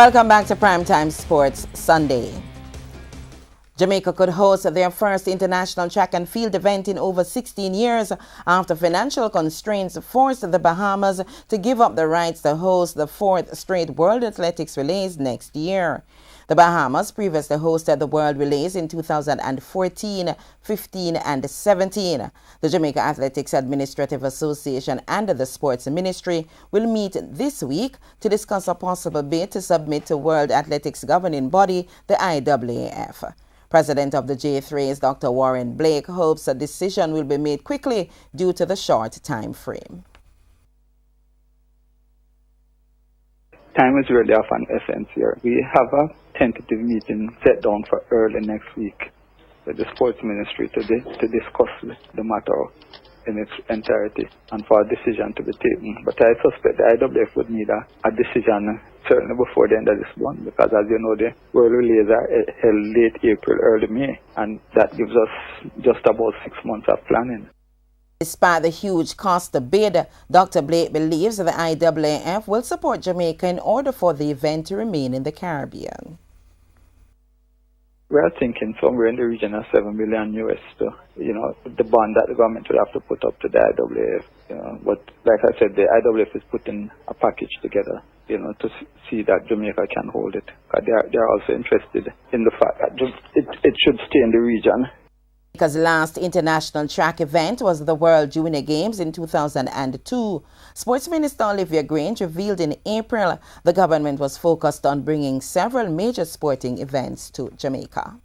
Welcome back to Primetime Sports Sunday. Jamaica could host their first international track and field event in over 16 years after financial constraints forced the Bahamas to give up the rights to host the fourth straight World Athletics Relays next year. The Bahamas previously hosted the World Relays in 2014, 15, and 17. The Jamaica Athletics Administrative Association and the Sports Ministry will meet this week to discuss a possible bid to submit to World Athletics governing body, the IAAF. President of the J3's Dr. Warren Blake hopes a decision will be made quickly due to the short time frame. Time is really of an essence here. We have a tentative meeting set down for early next week with the Sports Ministry to discuss the matter in its entirety and for a decision to be taken. But I suspect the IAAF would need a decision certainly before the end of this month, because as you know, the World Relays are held late April, early May, and that gives us just about 6 months of planning. Despite the huge cost to bid, Dr. Blake believes the IAAF will support Jamaica in order for the event to remain in the Caribbean. We are thinking somewhere in the region of $7 million US to, the bond that the government will have to put up to the IAAF. But like I said, the IAAF is putting a package together, to see that Jamaica can hold it. They are also interested in the fact that it should stay in the region. Jamaica's last international track event was the World Junior Games in 2002. Sports Minister Olivia Grange revealed in April the government was focused on bringing several major sporting events to Jamaica.